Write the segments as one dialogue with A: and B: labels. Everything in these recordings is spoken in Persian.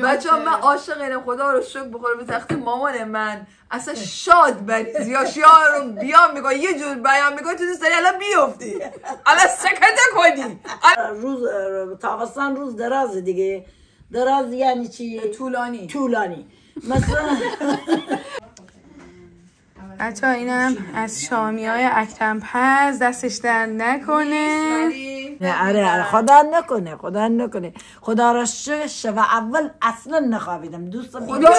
A: بچه‌ها من عاشق اینم، خدا رو شکر بخوره به تخت مامان من اصلا شاد بریزی یا شعار رو بیان میگه یه جور بیان میگه تو دوست داری الان بیفتی الان سکته کنی.
B: روز تابستان روز دراز دیگه. دراز یعنی چی؟ طولانی مثلا.
C: بچه ها اینم از شامیای اکتمپز، دستش در نکنه.
B: آره خدا نکنه خدا را شب اول اصلا نخوابیدم دوست خدا.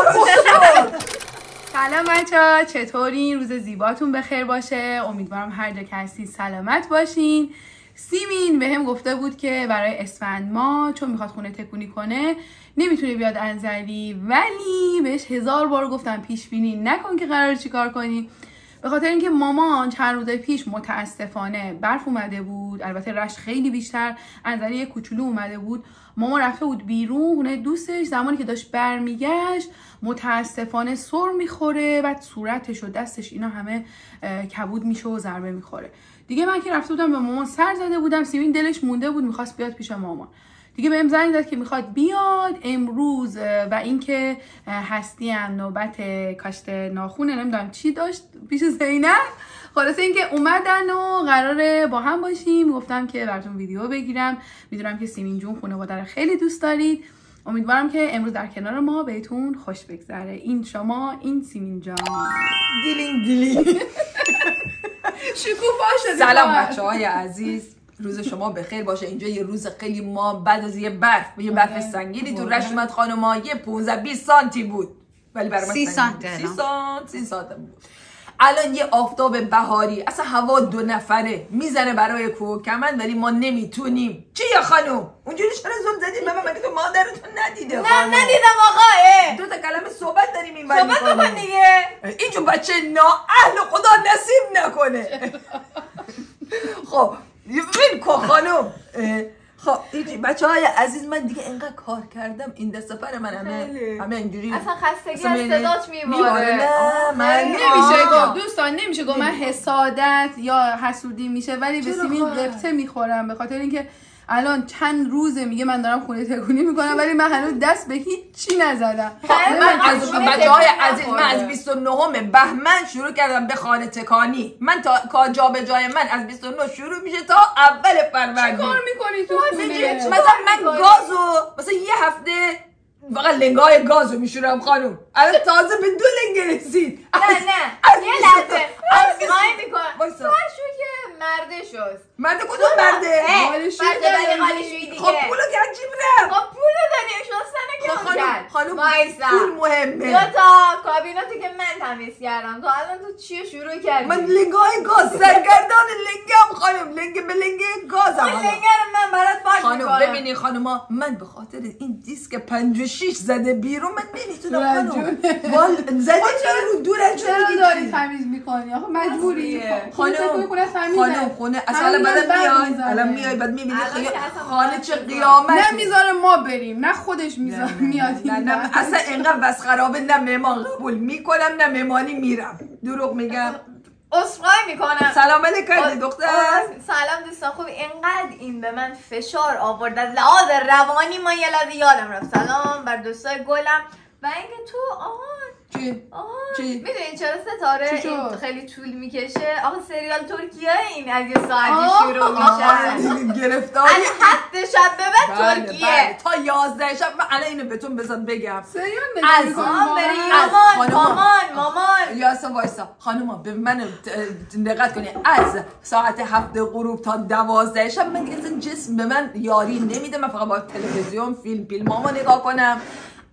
C: سلام بچه ها، چطورین؟ روز زیباتون بخیر باشه. امیدوارم هر جا که هستین سلامت باشین. سیمین به هم گفته بود که برای اسفند ماه چون میخواد خونه تکونی کنه نمیتونه بیاد انزلی، ولی بهش 1000 بار گفتم پیش بینی نکن که قراره چیکار کنی، به خاطر اینکه مامان چند روز پیش متاسفانه برف اومده بود، البته رشت خیلی بیشتر، انزلی یه کوچولو اومده بود. مامان رفته بود بیرون خونه دوستش، زمانی که داشت برمیگشت متاسفانه سر میخوره، بعد صورتش و دستش اینا همه کبود میشه و ضربه میخوره. دیگه من که رفته بودم به مامان سر زده بودم، سیمین دلش مونده بود میخواست بیاد پیش مامان. دیگه بهم زنگ داد که میخواد بیاد امروز و اینکه هستی هم نوبت کاشت ناخونه نمیدونم چی داشت پیش زینب. خلاصه اینکه اومدن و قراره با هم باشیم. گفتم که براتون ویدیو بگیرم، میدونم که سیمین جون خانواده رو خیلی دوست دارید. امیدوارم که امروز در کنار ما بهتون خوش بگذره. این شما، این سیمین جان.
A: دیلینگ شکوفا شده. سلام بچه‌های عزیز، روز شما بخیر باشه. اینجا یه روز خیلی ما بعد از یه برف سنگینی تو رشت اومد خانوما، یه 15-20 سانتی بود ولی برای من
D: 30
A: سانت بود. الان یه آفتاب بهاری، اصلا هوا 2 نفره میزنه برای کوهکمند ولی ما نمیتونیم. چی یا خانم؟ اونجوری چرا زل زدی به من؟ مگه تو مادرتون ندیده؟
D: نه ندیدم آقا.
A: 2 تا کلمه صحبت داریم این ولی
D: صحبت بکن دیگه.
A: اینجور بچه نااهل خدا نصیب نکنه. خب ببین که خانم، خب بچه های عزیز، من دیگه اینقدر کار کردم این دست پر من همه اینجوری
D: اصلا خستگی از صدات میباره.
A: نه من
C: نمیشه گفت دوستان، نمیشه گفت من حسادت یا حسودی میشه، ولی به سیمین قبطه میخورم به خاطر اینکه الان چند روزه میگه من دارم خونه تکونی میکنم ولی من هنوز دست به هیچ چی نزدم.
A: من از بچه‌های عزیز، من از 29 بهمن شروع کردم به خانه تکانی. من تا جابجای من از 29 شروع میشه تا اول فروردین.
C: چی کار میکنی تو خونه؟
A: مثلا من گازو مثلا یه هفته فقط لنگای گازو میشورم خانم. الان تازه به 2 لنگ رسید.
D: نه یه لحظه آسمای میکنم فرشو که مرده شد.
A: مرده کدوم مرده؟
D: مرده داری قالیشوی دیگه.
A: خب پولو که عجیب رفت.
D: خب پولو داری شستنه که
A: خانم پول مهمه.
D: 2 تا کابیناتی که من تمیز کردم تو الان تو چیو شروع کردی؟
A: من لنگای گاز سرگردان لنگم خانم، لنگ به لنگ گازم.
D: اون لنگ رو من برات پاک میکنم.
A: خانم ببینی خانوما، من به خاطر این دیسک 56 زده بیرون من نمیتونم خانم. وال زده بیرون دور
C: چرا داری تمیز میکنی؟ آخه مجبوری.
A: خانم خونه اصلا الان میای بعد میبینی خانه چه قیامت.
C: نه میذاره ما بریم نه خودش میاد.
A: نه اصلا اینقدر بس خرابه، نه مهمان قبول میکنم نه مهمانی میرم. دروغ میگم؟
D: عذرخواهی میکنم.
A: سلام علیکم دختر.
D: سلام دوستان خوبی؟ اینقدر این به من فشار آورد از لحاظ روانی من یه لحظه یادم رفت. سلام بر دوستای گلم و اینکه تو چی؟ میدونی چرا ستاره این خیلی طول میکشه؟ آخه سریال ترکیه این از یه ساعتی شروع میشه.
A: گرفتاری
D: از حد شب به بعد ترکیه
A: تا 11 شب. من الان اینو بهتون بگم.
C: سریال
D: مامان
A: یاسا وایسا خانوما به من دقت کنی. از ساعت 7 غروب تا 12 شب من اصلا جسم به من یاری نمیده. من فقط با تلویزیون فیلمامو نگاه کنم.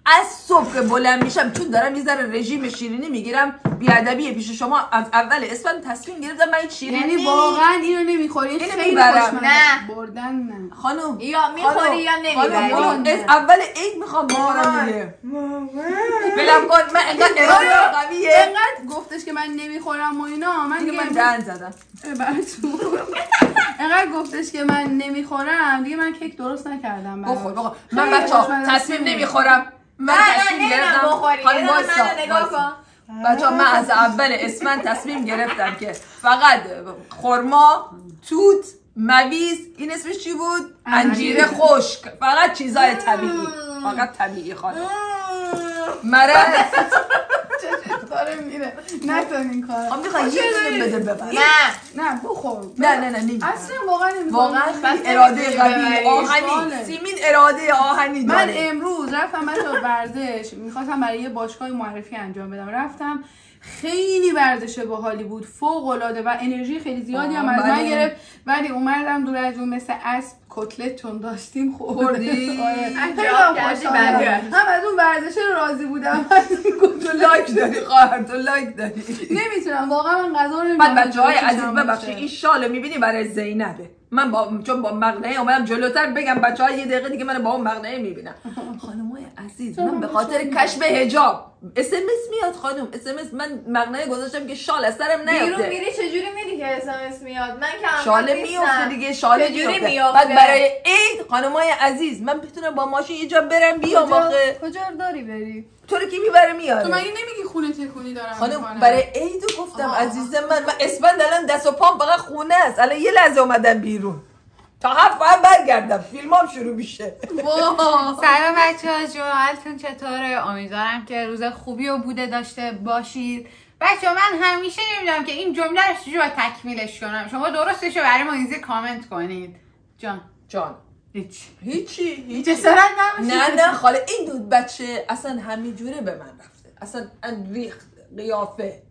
A: از صبح که بلند میشم چون دارم یه ذره رژیم شیرینی میگیرم، بیادبیه پیش شما از اول اسفند تصمیم گرفتم من این شیرینی
C: یعنی واقعا اینو نمیخوری؟ خیلی خوشمزه.
D: نه
C: بردن نه
A: خانم،
D: یا میخوری یا نمیبری.
A: اول عید میخوام بخورم دیگه. بلم کن. من
C: اینقدر گفتش که من نمیخورم و اینا من
A: دیگه من دهن زدم
C: اینقدر گفتش که من نمیخورم دیگه من کیک درست نکردم.
A: بخور. من بچه‌ها تصمیم نمیخورم. من تصمیم گرفتم خانم بچه‌ها من از اول اسفند تصمیم گرفتم که فقط خرما، توت مویز این اسمش چی بود؟ انجیر خشک. فقط چیزای طبیعی، فقط طبیعی خانم. مرض
C: داره میره نکنین این کارو.
A: خب میخوای یه دونه بده ببر.
C: نه بخور.
A: نه نمی‌خوام.
C: اصلا واقعا نمی‌خوام.
A: واقعا اراده قوی آهنی. سیمین اراده آهنی داره.
C: من امروز رفتم بچه‌ها ورزش می‌خواستم برای یه باشگاه معرفی انجام بدم. رفتم خیلی ورزش باحالی بود، فوق العاده و انرژی خیلی زیادی هم از من گرفت. ولی اومدم دور از اون مثل اسب کتلت چون داشتیم خوردی.
D: انجام کردی بعد
C: هم از اون ورزش راضی بودم.
A: تو لایک داری خواهر، تو لایک داری.
C: نمیتونم واقعا من غذا رو نمی‌خورم.
A: بعد بچه‌های عزیز ببخشید این شالو می‌بینی برای زینبه. من چون با مقنعه اومدم جلوتر بگم بچه‌ها یه دقیقه دیگه من با اون مقنعه می‌بینم. خانمای عزیز من به خاطر کشف حجاب SMS میاد خانم، SMS من مقنعه گذاشتم که شال از سرم نیفته.
D: بیرون میری چجوری میری که SMS میاد؟ من که
A: شال میفته دیگه، شال میفته. بعد برای عید خانمای عزیز من بتونم با ماشین یه جا برم بیام. آخه
C: کجا داری بری؟
A: تو رو کی میبره میاره؟
C: تو مگه نمیگی خونه تکونی دارم
A: خانم برای عیدو گفتم عزیز من اسفند الان دست و پام فقط خونه است. الان یه لحظه اومدم بیرون تا 7 باید برگردم فیلمام شروع میشه.
E: سلام بچه‌ها، حالتون چطوره؟ امیدوارم که روز خوبی و بوده داشته باشید. بچه‌ها من همیشه نمیدونم که این جمله رو چجوری باید تکمیلش کنم. شما درستش رو برای ما اینجا کامنت کنید. جان هیچی
C: جسارت نمیشه.
A: نه خاله این دود بچه اصلا همینجوره به من رفته، اصلا ریخت قیافه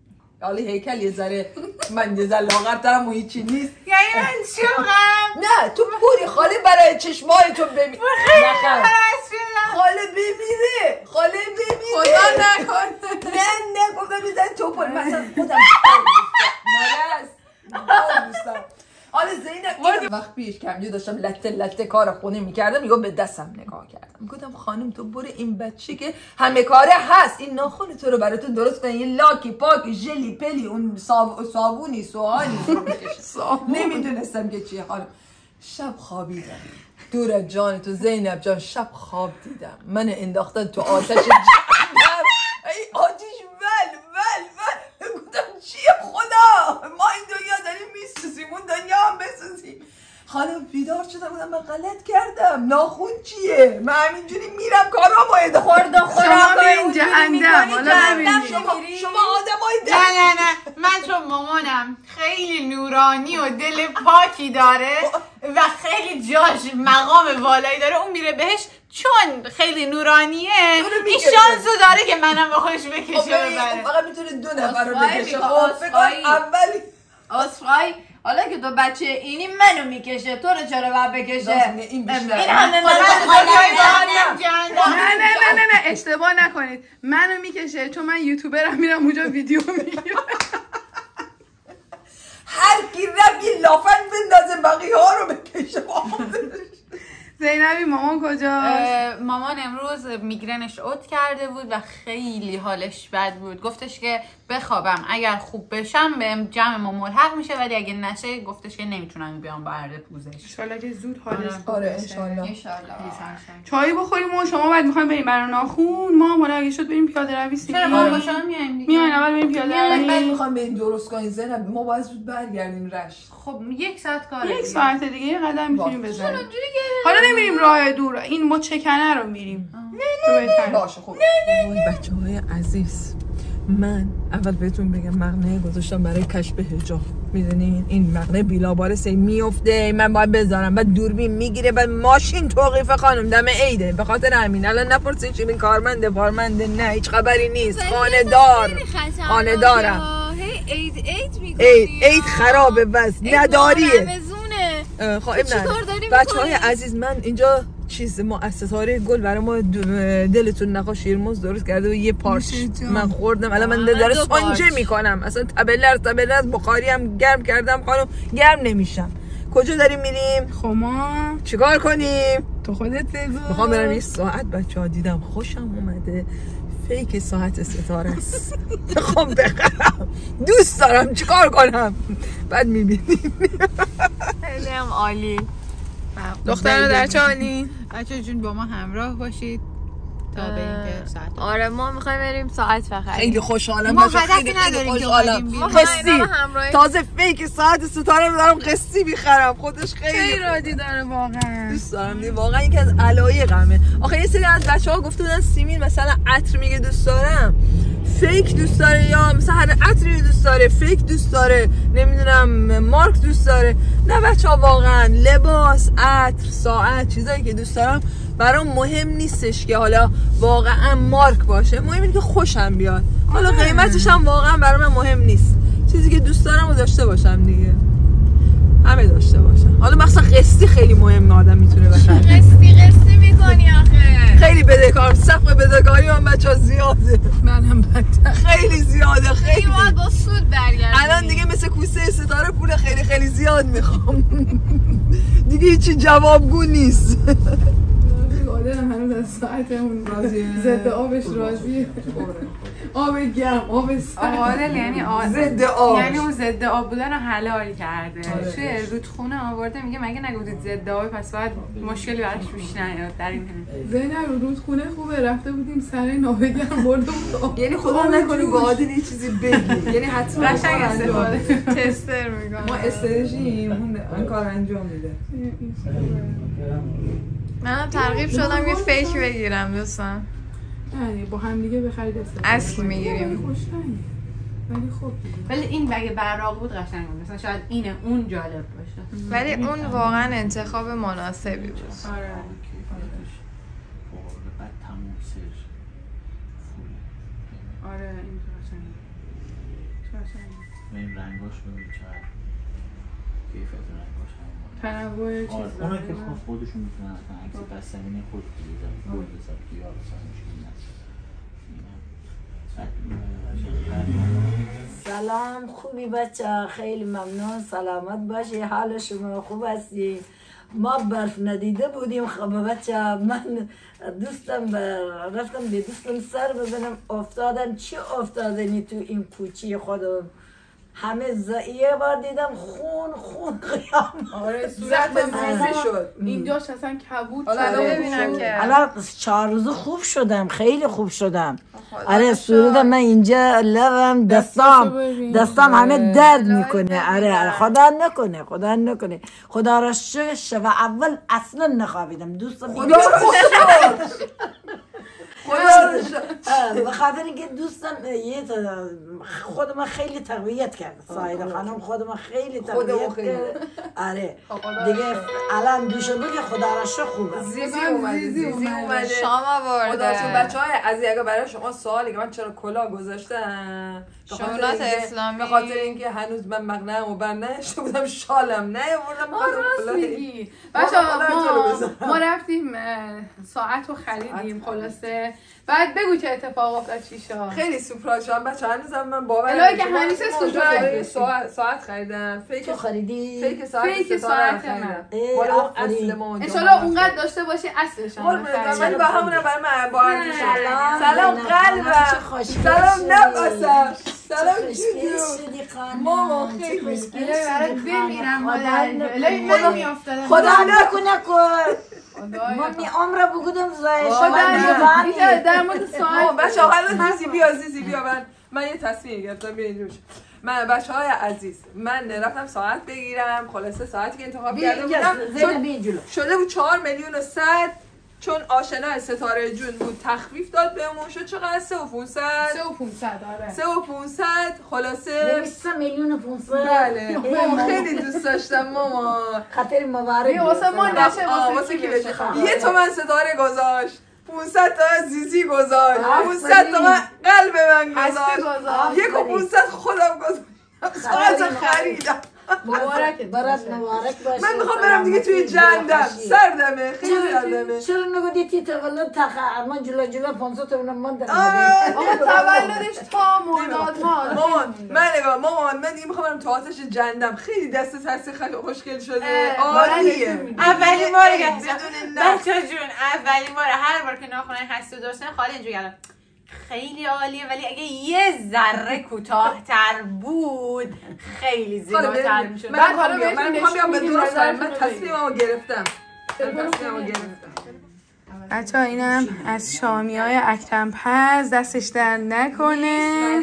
A: حالا هیکل یه ذره من یه ذره لاغرترم و هیچی نیست.
E: یعنی من شوقم؟
A: نه تو پوری خاله برای چشمای تو ببین. خاله بمیره، خاله بمیره.
C: خدا نکنه.
A: نه گفتم میزن تو پر مثلا خودم دوستم. حالا زینب وقت پیش که همجور داشتم لته کار خونه میکردم یهو به دستم نگاه کردم گفتم خانم تو برو این بچه که همه کاره هست این ناخن تو رو برای تو درست کنه، یه لاکی پاکی ژلی پلی اون صابونی سوهانی نمیدونستم که چیه. حالا شب خوابیدم دور از جان تو زینب جان، شب خواب دیدم من انداختن تو آتش جهنم. ای آتش ول گفتم چیه خدا ما این دنیا داریم میسوزیم اون دنیا هم بسوزیم. خانم بیدار شدم بودم من غلط کردم، ناخون چیه؟ من همینجوری میرم کارامو ادامه
D: خورد و خوراک
C: این جهنم. حالا ببینید
A: شما آدمای
E: نه من چون مامانم خیلی نورانی و دل پاکی داره و خیلی جاش مقام والایی داره اون میره بهش چون خیلی نورانیه این شانسو داره که منم به خودش بکشه ببره.
A: فقط میتونه 2 نفر رو بکشه. خب فکر اولی
D: آسفای حالا که تو بچه اینی منو میکشه تو رو چرا باید بکشه؟
A: این بیشتر
D: این همه
C: نه اشتباه نکنید. منو میکشه چون من یوتیوبرم میرم اونجا ویدیو میگیرم.
A: هر کی رفت یه لافن بندازه بقیه ها رو بکشه.
C: زینبی مامان کجاست؟
E: مامان امروز میگرنش اوت کرده بود و خیلی حالش بد بود. گفتش که بخوابم اگر خوب بشم به جمع ما ملحق میشه ولی اگه نشه گفتش که نمیتونم بیام برده پوزش.
C: ان شاءالله که زود حالش
A: آره ان شاءالله.
C: چای بخوریم و شما بعد میخوایم بریم برای ناخون. ما حالا اگه شد بریم پیاده روی سیگار.
E: چرا ما با شما میایم دیگه؟
C: میایم اول بریم پیاده روی.
A: من میخوام بریم درست کنیم زینب ما باید زود برگردیم رشت.
E: خب 1 ساعت کاره.
C: 1 ساعت دیگه یه قدم میتونیم بزنیم. حالا نمیریم راه دور، این ما چکنه رو میریم.
A: باشه خوب. وای بچه‌های عزیز من اول بهتون بگم مقنعه گذاشتم برای کشف حجاب. میدونین این مقنعه بیلاباره سی میفته من باید بذارم بعد دوربین میگیره بعد ماشین توقیف خانم دم عیده به خاطر همین الان نپرسید چی کارمنده نه هیچ خبری نیست. خانه دارم عید خرابه بس نداریه. خب بچه‌های عزیز من اینجا چیز مؤسسه گل برای ما دلتون نخواه شیرموز درست کرده و یه پارچ من خوردم الان من داره سانجه میکنم اصلا تبله از بخاری هم گرم کردم خانم گرم نمیشم. کجا داریم میریم؟
C: خما
A: چیکار کنیم؟
C: تو خودت بگو.
A: میخوام برم یه ساعت بچه‌ها دیدم خوشم اومده فیک ساعت ستاره است میخوام بخرم دوست دارم چیکار کنم بعد میبینیم.
E: خیلی هم عالی.
C: دختر در چه حالی؟
E: بچه جون با ما همراه باشید تا به اینکه ساعت.
D: آره ما میخوایم بریم ساعت بخریم.
A: خیلی خوشحالم.
E: ما هدفی نداریم که
A: خوشحالم. قسطی تازه فیک ساعت ستاره رو دارم قسطی میخرم. خودش خیلی
C: رادی داره واقعا.
A: دوست دارم دیگه، واقعا یکی از علایقمه. آخه یه سری از بچه‌ها گفته بودن سیمین مثلا عطر میگه دوست دارم، فیک دوست داره، یا مثلا هر عطری دوست داره، فیک دوست داره، نمیدونم مارک دوست داره. نه بچه‌ها واقعا لباس، عطر، ساعت، چیزایی که دوست دارم برام مهم نیستش که حالا واقعا مارک باشه، مهم اینه که خوشم بیاد. حالا قیمتش هم واقعا برام مهم نیست، چیزی که دوست دارم رو داشته باشم دیگه، همه داشته باشم. حالا مثلا قسطی خیلی مهمه، آدم میتونه بخره.
D: قسطی میکنی آخه؟
A: خیلی بدهکارم، سقف بدهکاری من بچه‌ها زیاده.
C: منم بدتر.
A: خیلی زیاده، خیلی.
D: باید با سود برگردیم.
A: الان دیگه مثل کوسه ستاره پول خیلی خیلی زیاد میخوام. دیگه هیچی جوابگو نیست.
C: آدم هنوز از ساعتمون ضد آبش راضیه. آب گرم، آب سرد.
E: عادل یعنی
A: ضد آب،
E: یعنی اون ضد آب بودن رو حلال کرده. توی رودخونه آورده میگه مگه نگفتید ضد آب، پس باید مشکلی براش پیش نیاد. در این
C: زینب رودخونه خوبه، رفته بودیم سر نابه گرم برده بود.
A: یعنی خدا نکنه با عادل یه چیزی بگی، یعنی حتما
E: قشنگ استفاده
D: تستر میکنم.
A: ما استراتژی اون کار انجام میده.
D: منم ترغیب شدم یه فیک بگیرم دوستان.
C: یعنی با هم دیگه بخرید
D: اصل میگیریم.
C: خوشتنی ولی خب
E: ولی این بگه براق بود قشنگ بود، مثلا شاید اینه اون جالب باشه،
D: ولی اون واقعا انتخاب مناسبی بود.
E: آره آره این
F: این رنگاش ببین چقدر کیفیت رنگاش همون
C: تنوع چیزا.
F: اونه که خودشون میتونن اصلا عکس پس زمینه خود بگیرن خود حساب دیار اصلا مشکل نست.
B: سلام، خوبی بچه؟ خیلی ممنون، سلامت باشی، حال شما خوب هستی؟ ما برف ندیده بودیم. خب بچه من دوستم رفتم به دوستم سر بزنم، افتادن. چی افتادنی تو این کوچی خودم؟ همه یه بار دیدم خون قیام.
C: آره
A: صورت زیزی شد
C: اینجاش اصلا کبود.
A: حالا
D: ببینم که
B: الان 4 روز خوب شدم، خیلی خوب شدم. آره صورتم من اینجا لبم دستام همه درد میکنه. آره خدا نکنه خدا را شب اول اصلا نخوابیدم. دوستم
A: خدا
B: بخاطر اینکه دوستم خودم خیلی تقویت کرد. سایده خانم خودم خیلی تقویت کرد. آره دیگه الان دوشنبه که خدا را شکر خوبه.
A: زیزی اومده
D: شام آورده.
A: خداتون بچه‌های عزیز، اگه برای شما سوالی که من چرا کلاه گذاشتم،
D: شمولات اسلامی،
A: به خاطر اینکه هنوز من مقنعه‌مو و بند نشده بودم، شالم نیاوردم.
C: راست میگی بچه‌ها. ما رفتیم ساعت رو خریدیم خلاصه. بعد بگو چه اتفاق افتاد چی شد.
A: خیلی سورپرایز شدم بچه‌ها، هنوزم من باور
C: الهی که همیشه سورپرایز.
A: ساعت خریدم.
B: تو خریدی؟
A: فیک ساعت من.
B: والا اون
A: اصل ما
C: ان شاءالله اونقدر داشته باشی اصلش هم.
A: من با همونم برای من با هم سلام قلبم. سلام نفسم. سلام ماما خیلی
E: الهی برات بمیرم الهی من میافتادم.
B: خدا نکنه مامی عمره بگودم زایش
C: در مورد ساعت.
A: بچه‌ها حالا زیزی بیا من یه تصمیم گرفتم. بیاین روش. من بچه‌های عزیز، من رفتم ساعت بگیرم. خلاصه ساعتی که انتخاب کرده بودم شده بود 4,100,000، چون آشنا ستاره جون بود تخفیف داد بهمون. شد چقدر؟ 3,500.
C: 3,500 آره.
A: 3,500 خلاصه
B: 3,500,000.
A: بله ماما خیلی دوست داشتم ماما.
B: خاطر مبارک
C: واسه ما نشه
A: واسه کی بشه. 1 تومن ستاره گذاشت، 500 تا زیزی گذاشت، 500 تا قلب من گذاشت، 1,500 خودم گذاشت. ساعت خریدم.
B: مبارک مبارک باشه.
A: من میخوام برم دیگه توی جندم، سردمه، خیلی سردمه.
B: چرا نگودی تی تولد تخه من جلو 500 تا من در
C: آقا تولدش تا
A: مامان من نگاه مامان من دیگه میخوام برم تو آتش جندم. خیلی دست هستی خیلی خوشگل شده، عالیه.
E: اولین بار
A: بچه‌ها
E: جون اولین بار هر بار که ناخنای هستو داشتن خاله اینجوری گفتم خیلی عالیه، ولی اگه یه ذره کوتاه‌تر بود خیلی زیباتر میشد.
A: من میخوام بیام به درست کنم. من تصمیممو گرفتم.
C: بچه ها اینم از شامی های اکرم پز، دستش در نکنه.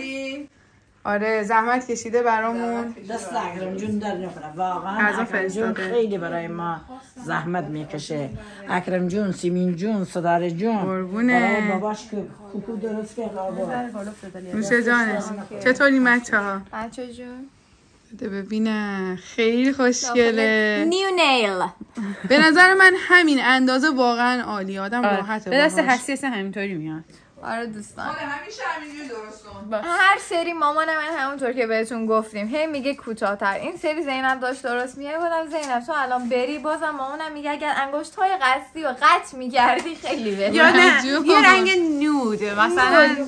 C: آره زحمت کشیده برامون.
B: دست اکرم جون در نکنه واقعا.
C: غذا فرستاده.
B: خیلی برای ما زحمت میکشه. اکرم جون، سیمین جون، صدار جون.
C: قربونه.
B: باباش که کوکو درست کرد.
C: نوشه جانش. چطوری بچه ها؟
D: بچه جون
C: ببینم خیلی خوشگله.
D: نیو نیل.
C: به نظر من همین اندازه واقعا عالی، آدم راحته.
E: به دست حسیس همینطوری میاد.
D: آره دوستان
A: همیشه همینجوری درست کن.
D: هر سری مامان من همونطور که بهتون گفتیم هی میگه کوتاه‌تر. این سری زینب داشت درست میگه. گفتم زینب تو الان بری بازم مامانم میگه اگر انگشت‌های قصدی و قطع می‌کردی خیلی بهتره.
E: یا نه یه رنگ نود مثلا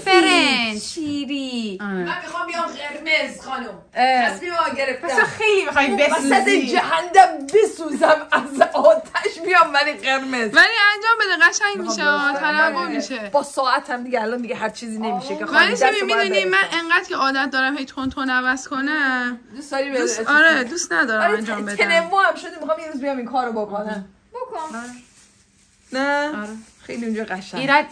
E: فرنج
D: شیری.
A: من میخوام بیام قرمز خانم. تصمیم گرفتم.
E: تو خیلی می‌خوای
A: وسط
E: بسوزی.
A: جهنم بسوزم از آتش بیام ولی قرمز.
C: ولی انجام بده قشنگ میشه، تنوع میشه.
A: با ساعتم دیگه الان دیگه هر چیزی نمیشه که
C: ولی چی میدونی من انقدر که عادت دارم هی تون عوض کنم
A: دوست داری
C: آره دوست ندارم انجام بدم.
A: تنمو هم شده میخوام یه روز بیام این کارو بکنم.
D: بکن.
A: نه خیلی اونجا قشنگ.
E: ایراد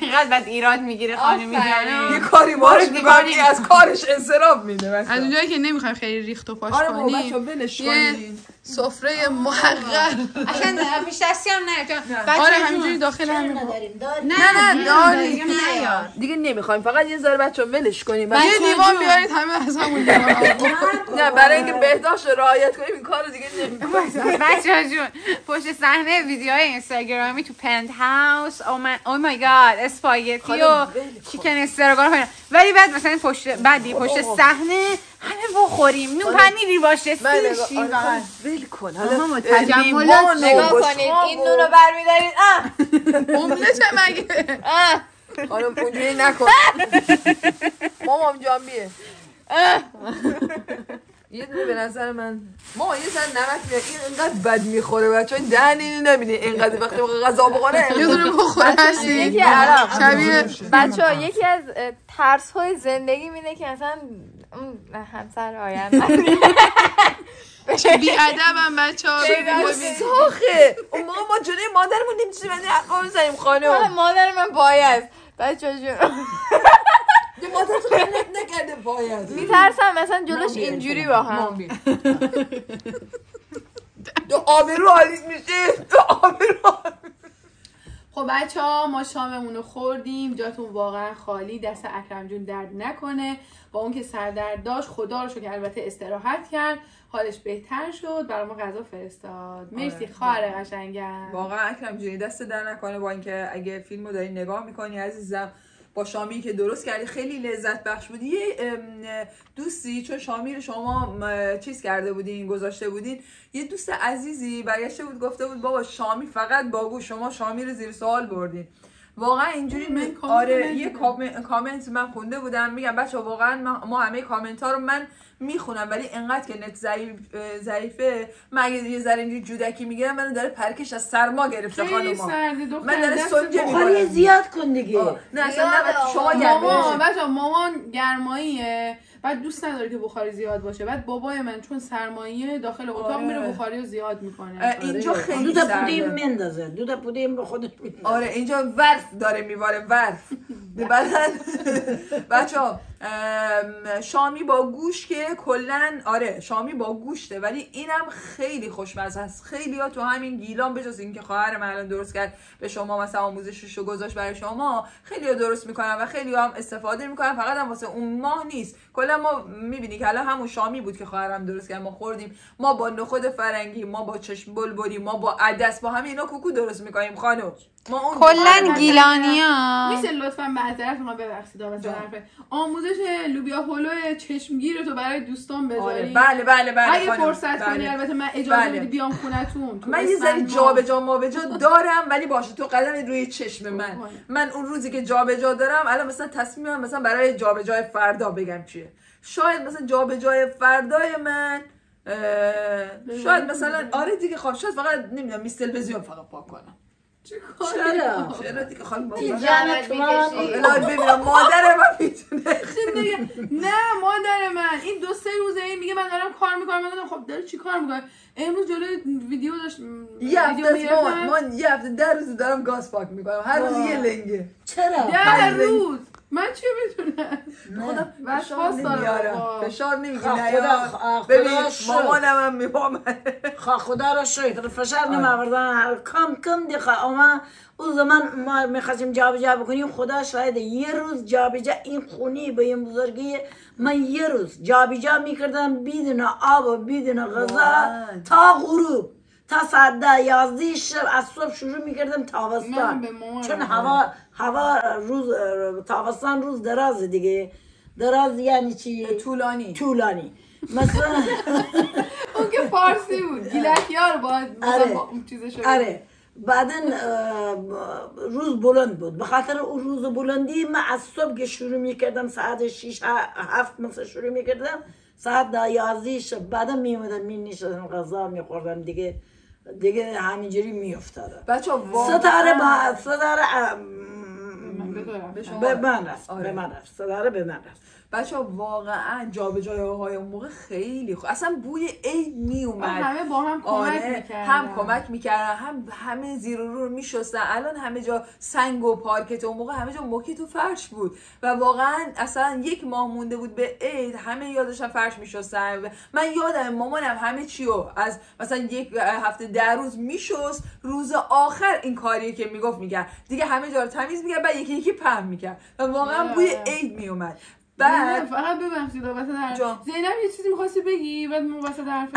E: اینقدر بعد ایراد میگیره خانمی
A: یه
E: جان.
A: کاری باش میکنی از کارش انصراف میده.
C: از اونجایی که نمیخوایم خیلی ریخت و پاش
A: آره بابا
C: کنیم
A: بچه‌ها ولش
C: یه
A: کنین.
C: سفره محقر
E: اصلا پیش دستی هم نه جان.
C: آره همینجوری داخل همین
A: نه داری
E: نیار.
A: دیگه نمیخوایم فقط یه ذره بچه‌ها ولش کنیم.
C: یه لیوان بیارید همه از همون لیوان.
A: نه برای اینکه بهداشت رعایت کنیم این کارو دیگه نمی‌کنیم.
E: بچه‌ها جون پشت صحنه ویدیوهای اینستاگرامی تو پنت هاوس او مای گاد اسپاگتی و چیکن استراگانف ولی بعد مثلا پشت صحنه همه بخوریم نون پنیری باشه سیشیم
A: ول کن حالا
E: تجملات
D: نگاه کنید این نونو برمی‌دارید
C: املت مگه
A: خانم اونجوری نکن مامام جانبیه یه دونه به نظر من ما یه سر نمک میاد این انقدر بد میخوره بچه‌ها دهن اینو نمی‌بینی اینقدر وقتی غذا بخوره
C: یه دونه بخوره هستی
D: یکی عرب
C: شبیه
D: بچه‌ها یکی از ترس‌های زندگی اینه که مثلا همسر آینده
C: بی‌ادبم بچه‌ها
A: ساخه ما جلوی مادرمون نمی‌تونیم ولی حقا بزنیم خانم
D: مادر من باید بچه‌ها جون
A: مادر تو غلط نکرده باید
D: میترسم مثلا جلوش اینجوری با هم
A: دو آبرو حالیت میشه دو آبرو.
C: خب بچه ها ما شاممون رو خوردیم جاتون واقعا خالی دست اکرم جون درد نکنه با اون که سردرد داشت خدا رو شکر البته استراحت کرد حالش بهتر شد برای ما غذا فرستاد. مرسی خواهر قشنگم
A: واقعا اکرم جون دست در نکنه با اینکه اگه فیلمو داری نگاه میکنی عزیزم با شامی که درست کردی خیلی لذت بخش بودی. یه دوستی چون شامی رو شما چیز کرده بودین گذاشته بودین یه دوست عزیزی برگشته بود گفته بود بابا شامی فقط باگو شما شامی رو زیر سوال بردین واقعا اینجوری آره یه کامنت من خونده بودم میگم بچه‌ها واقعا ما همه کامنت ها رو من میخونم ولی انقدر که نت ضعیفه من اگه یه ذره اینجوری جودکی میگیرم منو داره پرکش از سرما گرفته خانوما من داره سنجه
B: بخاری زیاد کن دیگه
A: نه اصلا نه شما گرماییه
C: مامان گرماییه بعد دوست نداره که بخاری زیاد باشه بعد بابای من چون سرماییه داخل اتاق میره بخاری رو زیاد میکنه
A: اینجا خیلی
B: دود پودیم مندازه دود پودیم به خودش میندازه
A: آره اینجا ورف داره میواره ورف بعدن بچه‌ها شامی با گوشت که کلا آره شامی با گوشته ولی اینم خیلی خوشمزه است. خیلی‌ها تو همین گیلان بجز اینکه خواهر من الان درست کرد به شما مثلا آموزشش رو گذاشت برای شما خیلی‌ها درست میکنن و خیلی‌ها هم استفاده میکنن فقط هم واسه اون ماه نیست کلا ما میبینی که الان همون شامی بود که خواهرم درست کرد ما خوردیم ما با نخود فرنگی ما با چشم بلبلی ما با عدس با همه اینا کوکو درست میکنیم خانم ما اون
E: کلا گیلانیا
C: میشه لطفا معذرت میخوام ببخشید آموزش لوبیا پلو چشمگیر تو برای دوستان بذاری
A: بله
C: اگه فرصت کنی البته من اجازه بدی بیام خونتون
A: من یه ذره جابجا دارم ولی باشه تو قدم روی چشم من اون روزی که جابجا دارم الان مثلا تصمیمم مثلا برای جابجای فردا بگم چیه شاید مثلا جابجای فردای من شاید مثلا آره دیگه خب شاید فقط نمیدونم میز تلویزیون فقط پاک کنم
B: چرا
A: دیگه خانم بابا
B: جمع تومن
A: الهی ببینم مادر من میتونه
C: نه مادر من این 2-3 روزه این میگه من دارم کار میکنم. من گفتم خب داره چی کار میکنه؟ امروز جلوی ویدیو داشت
A: یه هفته 10 روز دارم گاز پاک میکنم هر روز یه لنگه.
B: چرا؟
C: 10 روز من چی میتونم؟
A: خدا
C: وسواس دارم.
A: فشار نمیگیره. ببین مامانم هم میفهمه.
B: خدا را شکر فشار نمی‌آوردن. کم دیگه اما اون زمان ما می‌خواستیم جابجا بکنیم. خدا شاید یه روز جابجا این خونی به این بزرگی من یه روز جابجا می‌کردم بدون آب و بدون غذا تا غروب تا ساعت 11 شب از صبح شروع می‌کردم تابستان چون هوا روز تابستان روز دراز دیگه. دراز یعنی چی؟ طولانی مثلا
C: اون که فارسی بود گیلکیار باید چیزشو
B: بعدن روز بلند بود. به خاطر اون روز بلندی من از صبح که شروع میکردم ساعت 6-7 مثلا شروع میکردم ساعت 11 شب بعدم میومدم مینشستم غذا میخوردم دیگه همینجوری میافتادم.
A: بچه‌ها
B: ستاره به من رفت.
A: بچه‌ها واقعا جابجایی‌های اون موقع خیلی خوب. اصلا بوی عید میومد.
C: همه با هم کمک میکردن.
A: هم کمک میکردن هم همه زیر و رو میشستن. الان همه جا سنگ و پارکت، اون موقع همه جا موکیت و فرش بود و واقعا اصلا 1 ماه مونده بود به عید همه یادشن فرش میشستن. من یادم مامانم همه چیو از مثلا 1 هفته 10 روز میشست، روز آخر این کاریه که میگفت میگه دیگه همه جا رو تمیز میکرد بعد یکی پهن میکرد و واقعا بوی عید میومد.
C: بعد فقط ببخشید واسه حرف زینب یه چیزی می‌خواستی بگی بعد من واسه حرف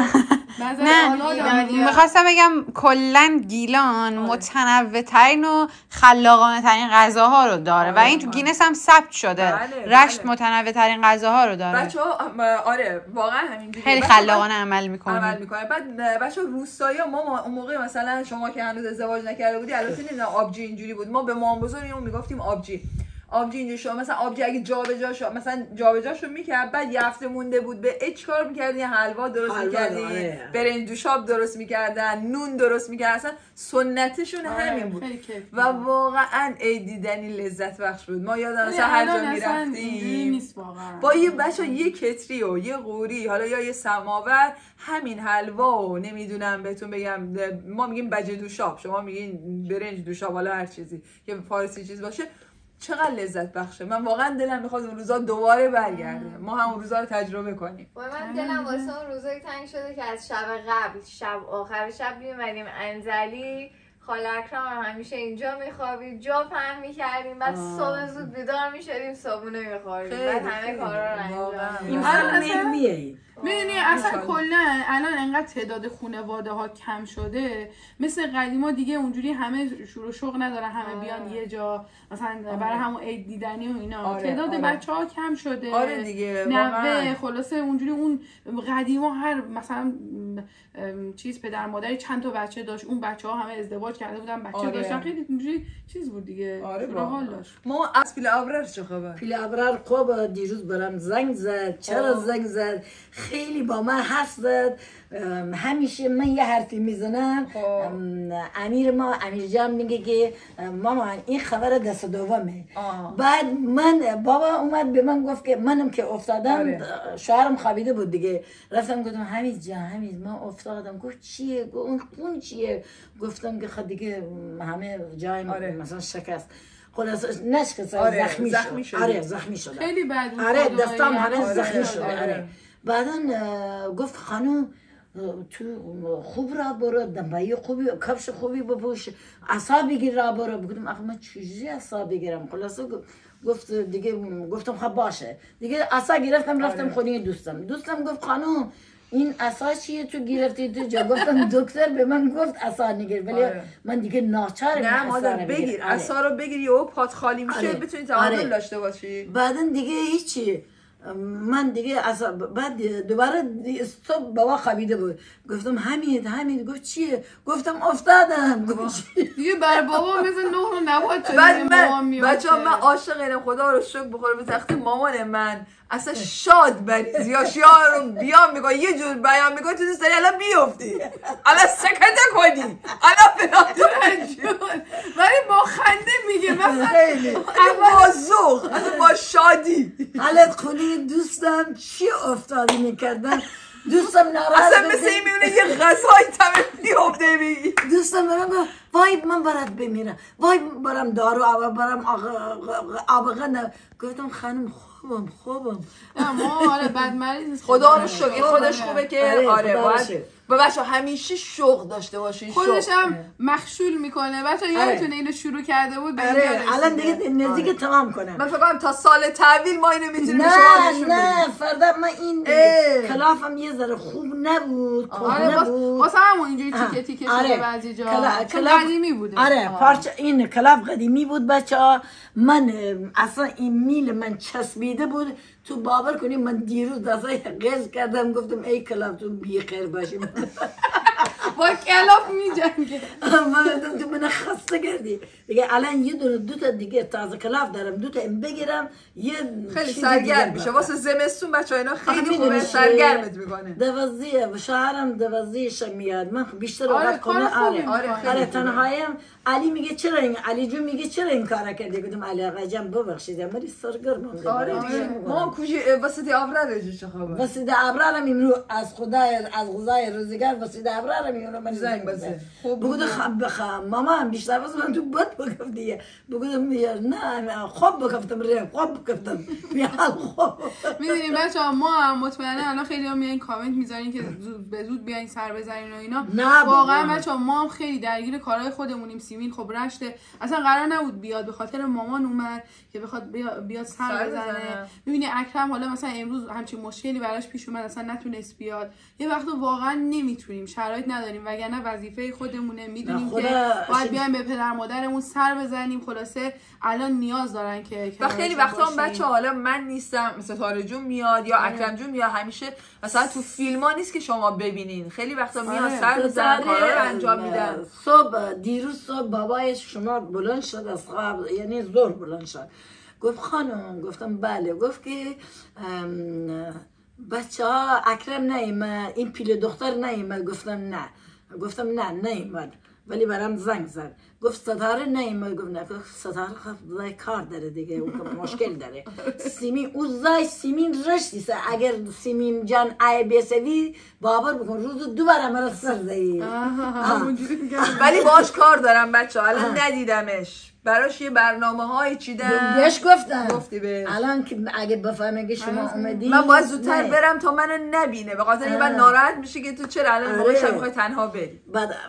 E: نه می‌خواستم بگم کلا گیلان متنوع‌ترین و خلاقانه ترین غذاها رو داره و این تو گینس هم ثبت شده. رشت متنوع‌ترین غذاها رو داره.
A: بچه‌ها آره واقعا همینجوریه.
E: خیلی خلاقانه عمل می‌کنه.
A: بعد بچه‌ها روستایی‌ها ما اون موقع مثلا شما که هنوز ازدواج نکرده بودی البته نمیدونم آبجی اینجوری بود. ما به مام بزرگمون میگفتیم آبجی اینجوری شو. مثلا آبجی اگه جابجا شو مثلا جابجاشو میکرد بعد یه هفته مونده بود به چیکار میکردی؟ حلوا درست میکردی، برنج دوشاب درست میکردن، نون درست میکردن. اصلا سنتشون همین بود و واقعا عید دیدنی لذت بخش بود. ما یادم مثلا هر جا میرفتیم با یه بچه یه کتری و یه قوری حالا یا یه سماور همین حلوا و نمیدونم بهتون بگم ما میگیم بجه دوشاب شما میگین برنج دوشاب حالا هر چیزی که فارسی چیز باشه چقدر لذت بخشه. من واقعا دلم میخواد اون روزا دوباره برگرده. ما هم اون روزا رو تجربه کنیم.
D: من دلم واسه اون روزایی تنگ شده که از شب قبل آخر شب میومدیم انزلی خاله اکرم هم همیشه اینجا میخوابید جا پهن میکردیم بعد صبح زود بیدار میشدیم صابونه میخوردیم بعد همه کارا رو انجام
B: میدیم.
C: میدونی اصلا کلا الان انقدر تعداد خانواده ها کم شده مثل قدیما دیگه اونجوری همه شور و شوق ندارن همه بیان یه جا مثلا برای همون عید دیدنی و اینا. تعداد بچه‌ها کم شده
A: دیگه
C: نوه خلاصه اونجوری اون قدیما هر مثلا چیز پدر مادری چند تا بچه داشت اون بچه‌ها همه ازدواج کرده بودن بچه داشتن خیلی اونجوری چیز بود دیگه. حال داشت.
A: ما از پیل ابرار چه خبر؟
B: پیل ابرار خوب دیروز برام زنگ زد. چرا زنگ زد؟ خیلی با من حرف زد. همیشه من یه حرفی میزنم امیر جان میگه که مامان این خبر دست دومه. بعد بابا اومد به من گفت که منم که افتادم شوهرم خوابیده بود دیگه رفتم گفتم حمید جان من افتادم. گفت چیه؟ گفت اون چیه؟ گفتم که خب دیگه همه جای مثلا شکست خلاص نشکست زخمی شد. زخمی شد
C: خیلی بد بود.
B: دستام همه زخمی شد. بعدن گفت خانم تو خوب را برو دنبایی خوبی کفش خوبی بپوش عصا بگیر را برو. بگم آخه من چجوری عصا بگیرم؟ خلاص گفت دیگه گفتم خب باشه دیگه عصا گرفتم رفتم خونه دوستم گفت خانم این عصا چیه تو گرفتی تو جا؟ گفتم دکتر به من گفت عصا نگیر ولی من دیگه ناچارم
A: نه مادر بگیر عصا رو بگیری و پات خالی میشه بتونی تعادل داشته باشی.
B: بعدن دیگه هیچی من دیگه بعد دوباره صبح بابا خوابیده بود، گفتم حمید گفت چیه؟ گفتم افتادم. گفت
C: دیگه بر بابا مثل نه نبات شده.
A: بعد من بچه‌ها من عاشق اینم، خدا رو شکر بخوره به تخت مامان من اصلا شاد بریزی یا شعار رو بیان میگه یه جور بیان میگه تو دوست داری الان بیفتی، الان سکته کنی، الان فلان
C: ولی با خنده میگه مثلا
A: خیلی با ذوق، با شادی.
B: حالت خونی دوستم چی افتادی میکردن، دوستم ناراحت
A: اصلا مثل این میونه یه غذایی تمه بیفته میگی.
B: دوستم من گفت وای من برات بمیرم، وای برم دارو برم آبغه نه. گفتم خانم خوبم
C: ما آره بد مریض نیست،
A: خدا رو شکر خودش خوبه که آره باید و بچه همیشه شوق داشته باشین.
C: خودش هم مخشول میکنه بچه، یادتونه اینو شروع کرده بود.
B: الان دیگه نزدیک تمام کنم.
A: من فکر کنم تا سال تحویل ما اینو میتونیم
B: نه فردا من این کلافم یه ذره خوب نبود.
C: واسه همون اینجوری تیکه تیکه شده بعضی جا، چون قدیمی بوده.
B: آره پارچه این کلاف قدیمی بود بچه. من اصلا این میل من چسبیده بود تو، باور کنیم من دیروز دستای قز کردم گفتم ای کلاف تو بی خیر باشی.
C: با کلاف میجنگه.
B: من تو من خسته کردی دیگه. الان یه دو تا دیگه تازه کلاف دارم، 2 تا بگیرم یه
A: خیلی سرگرم میشه واسه زمستون بچه‌ها. اینا خیلی خوبه، سرگرمت میکنه.
B: دوازیه و شوهرم دوازیش میاد، من بیشتر وقت کنه. آره تنهایم. علی میگه چرا این علی جون میگه چرا این کارا کردی؟ گفتم علی آقا جان ببخشید من سرگرمم.
A: آره ما کجی واسه ابرار چه خبر؟
B: واسه ابرارم امرو از خدای از غذای روزگار واسه ابرارم میونه من
A: زنگ بزن.
B: بگو ماما بیشتر واسه من تو بد بگم دیگه. بگم نه خوب بگفتم خوب بگفتم میال خوب.
C: میدونیم بچه‌ها ما هم مطمئنا الان خیلی هم میان کامنت میذارین که به زود بیاین سر بزنین و اینا. واقعا بچه‌ها ما هم خیلی درگیر کارهای خودمونیم. سیمین خب رشته اصلا قرار نبود بیاد، به خاطر مامان اومد که بخواد بیاد سر بزنه. میبینی اکرم حالا مثلا امروز همچین مشکلی براش پیش اومد اصلا نتونست بیاد. یه وقت واقعا نمیتونیم، شرایط نداریم، وگرنه وظیفه خودمونه. میدونیم که باید بیایم به پدر مادرمون سر بزنیم. خلاصه الان نیاز دارن که
A: و خیلی وقتا هم بچه‌ها حالا من نیستم، ستاره جون میاد یا اکرم جون میاد، همیشه مثلا تو فیلم‌ها نیست که شما ببینین، خیلی وقتا میاد سر بزنن کارا رو انجام میدن.
B: دیروز صبح بابای شما بلند شد از خواب، یعنی زور بلند شد، گفت خانم. گفتم بله. گفت که بچه ها اکرم نیامد، این پیل دختر نیامد. گفتم نه نیامد، ولی برام زنگ زد. گفت ستاره نیامد. گفت نه. گفت ستاره خب کار داره دیگه، اون مشکل داره. سیمین سیمین رشتیسه. اگر سیمین جان ای بسوی باور بکن روز 2 بار مرا سر زدی.
A: ولی باش کار دارم بچه‌ها. الان ندیدمش، براش یه برنامه‌های چیدم.
B: بهش گفتم.
A: گفتی بهش؟
B: الان که اگه بفهمه که شما اومدی
A: من باید زودتر برم تا منو نبینه، به خاطر اینکه من ناراحت میشه که تو چرا الان موقعش میخوای تنها بری.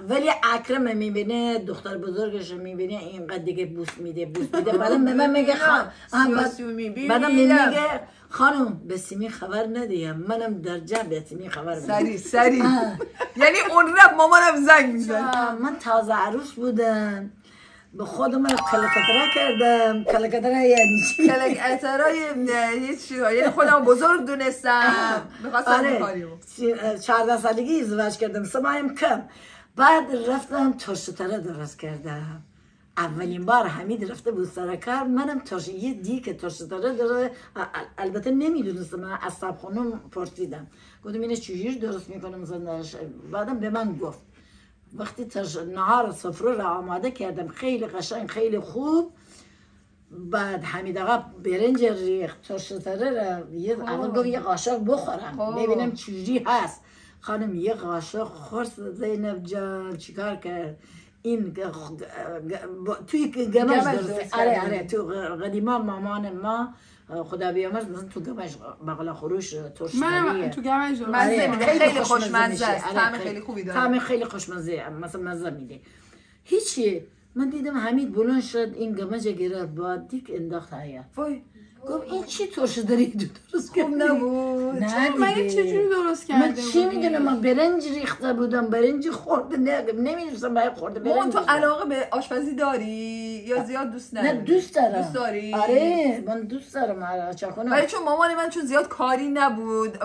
B: ولی اکرم میبینه، دختر بزرگش میبینه اینقدر دیگه بوس میده. بعدم به من میگه بعدم میگه خانم به سیمین خبر ندیم، منم در جنب سیمین خبر میدم.
A: سری یعنی اون رب مامانم زنگ میزن.
B: من تازه عروس بودم، به خودم کلکتره کردم. کلکتره یعنی چی؟
A: کلکتره یعنی خودم بزرگ دونستم، میخواستم کاریمو
B: 14 سالگی ازدواج کردم، 3 ماهم کم. بعد رفتم ترشتره درست کردم. اولین بار حمید رفته بود سر کار، منم یه دیگه ترشتره داره. البته نمیدونستم، من از صاحب خانم پرسیدم، گفتم اینه چجوری درست میکنم زندهش. بعدم به من گفت وقتی نهار سفره را آماده کردم، خیلی قشنگ خیلی خوب. بعد حمید آقا برنج ریخت، ترشتره را اول گفت یه قاشق بخورم ببینم چجوری هست. خانم یه قاشق خورد. زینب جان چیکار کرد؟ این توی گمش درست. آره تو قدیما مامان ما خدا بیامرز مثلا تو گمش بغل خروش ترشمریه.
C: من تو گمش
A: مزه میده، خیلی خوشمزه است، طعم خیلی خوبی داره.
B: طعم خیلی خوشمزه، مثلا مزه میده. هیچی. من دیدم حمید بلند شد این گمش گرفت بعد دیک انداخت حیا. وای گفت این چی ترش داری درست خوب نبود.
C: نه من چجوری درست کرده
B: من چی میدونم، من برنج ریخته بودم، برنج خورده نمیدونستم باید خورده برنج.
A: تو علاقه به آشپزی داری یا زیاد دوست
B: نه
A: نداری؟
B: دوست دارم.
A: دوست داری؟
B: آره من دوست دارم. آره چه کنم؟
A: ولی چون مامان من چون زیاد کاری نبود،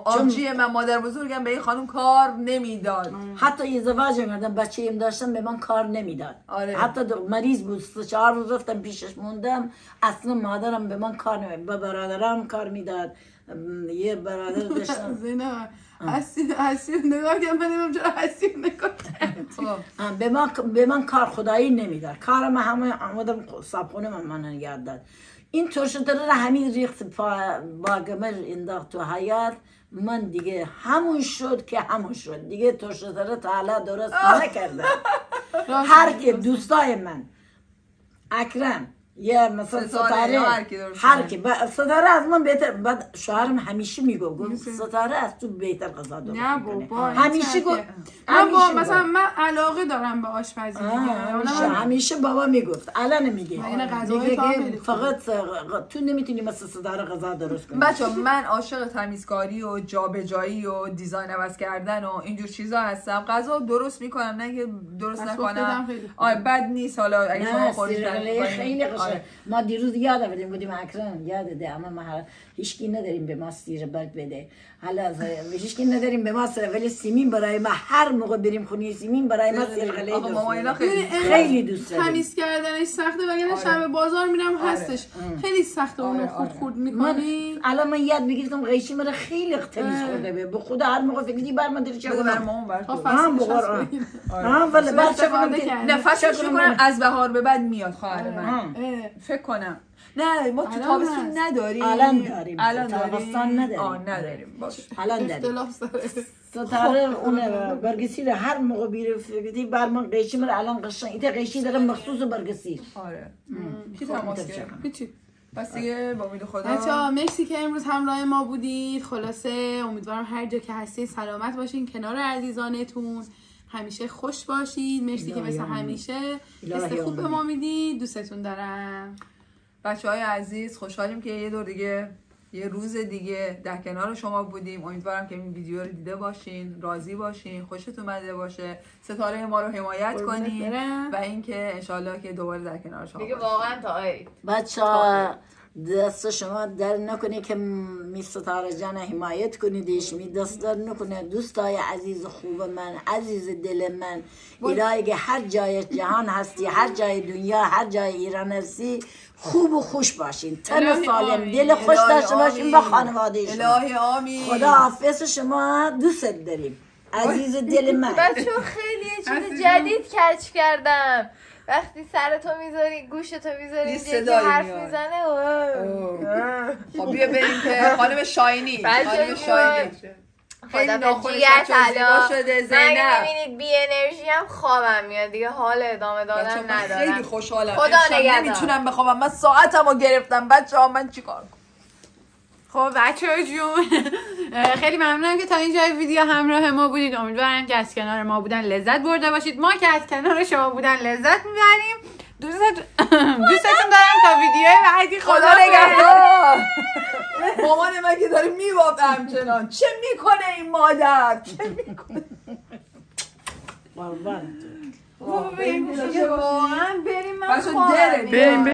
A: آبجی من مادر بزرگم به این خانم کار نمیداد.
B: حتی ازدواج کردم بچه ایم داشتم به من کار نمیداد.
A: آره.
B: حتی مریض بود 4 روز رفتم پیشش موندم، اصلا مادرم به من کار نمیداد، به برادرم کار میداد. یه برادر داشتم
C: زینب حسین نگاه کنم، من نمیم چرا حسین نگاه کنم.
B: به من کار خدایی نمیداد. کارم همه آمدم صابخونه من نگه داد. این ترشتره را همین ریخت با گمر انداخت تو حیات. من دیگه همون شد که همون شد دیگه. ترشتره تا حالا درست نکردم. هر که دوستای من اکرم یا مثلا ستاره هر کی ستاره از من بهتر، بعد شوهرم همیشه میگفت ستاره از تو بهتر غذا درست
C: نه
B: میکنه.
C: بابا
B: همیشه گفت
C: مثلا من علاقه دارم به آشپزی
B: همیشه بابا میگفت. الان میگه
C: میگه
B: فقط تو نمیتونی مثل ستاره غذا درست کنی.
A: بچه‌ها من عاشق تمیزکاری و جابجایی و دیزاین عوض کردن و اینجور چیزا هستم. غذا درست میکنم، نه که درست نکنم. بد نیست. حالا اگه شما خودت
B: خیلی ما دیروز یاد آوردیم بودیم اکرم یادته، اما ما هیچکی نداریم به ما سیر برگ بده. حالا هیچکی نداریم به ما سیر، ولی سیمین برای ما هر موقع بریم خونه سیمین برای ما سیر غلی خیلی دوست داریم.
C: تمیز کردنش سخته، وگرنه شب بازار میرم هستش. خیلی سخته اونو خورد میکنی.
B: الان من یاد میگیرم قیشی مرا خیلی تمیز خورده به خدا. هر موقع فکر کنی بر من دل چه
A: مامان برات
B: ولی بچه
A: نفسش میکنم از بهار به بعد میاد خواهر من. فکر کنم نه ما تو تابستون نداریم.
B: الان داریم.
A: تابستان
B: نداریم.
A: نداریم. باشه
B: الان داریم. ستاره اون برگسیر هر موقع بیره فکری بر من قیشی مرا الان قشنگ ایت قیشی داره مخصوص برگسیر.
A: آره کی تماس کرد؟ هیچی. پس دیگه با امید خدا.
C: بچه‌ها مرسی که امروز همراه ما بودید. خلاصه امیدوارم هر جا که هستید سلامت باشین، کنار عزیزانتون همیشه خوش باشید. مرسی که مثل همیشه حس خوب به ما میدید. دوستتون دارم.
A: بچه‌های عزیز خوشحالیم که یه دور دیگه یه روز دیگه در کنار شما بودیم. امیدوارم که این ویدیو رو دیده باشین، راضی باشین، خوشتون اومده باشه، ستاره ما رو حمایت کنین و اینکه انشالله که دوباره در کنار شما
D: دیگه واقعا تا عید.
B: بچه‌ها دست شما در نکنه که می ستاره جان حمایت کنیدش، می دست در نکنه. دوستای عزیز خوب من، عزیز دل من، الهی که هر جای جهان هستی، هر جای دنیا، هر جای ایران هستی، خوب و خوش باشین، تن سالم، دل خوش داشته باشین با خانواده شما.
A: الهی آمین.
B: خدا حافظ شما، دوست داریم عزیز دل من.
D: بچه‌ها خیلی یه چیز جدید کچ کردم. وقتی سرتو میذاری گوشتو میذاری یکی حرف میزنه.
A: خب بیا بریم که خانم شاینی خیلی ناخونش بچه‌ها شده. زینب
D: من میبینید بی انرژی هم خوابم میاد دیگه، حال ادامه دادن ندارم.
A: خیلی خوشحالم.
D: خدا نگهدار.
A: نمیتونم بخوابم، من ساعتمو گرفتم. بچه‌ها من چیکار کنم؟
E: خب بچه‌ها جون خیلی ممنونم که تا اینجای ویدیو همراه ما بودید. امیدوارم که از کنار ما بودن لذت برده باشید. ما که از کنار شما بودن لذت میبریم. دوستتون دارم. تا ویدیو بعدی خدا
A: نگهدار. مامان من که داره میوابه همچنان. چه میکنه این مادر؟ چه میکنه؟
B: قربان
D: واقعا بریم من خوابم.
A: بریم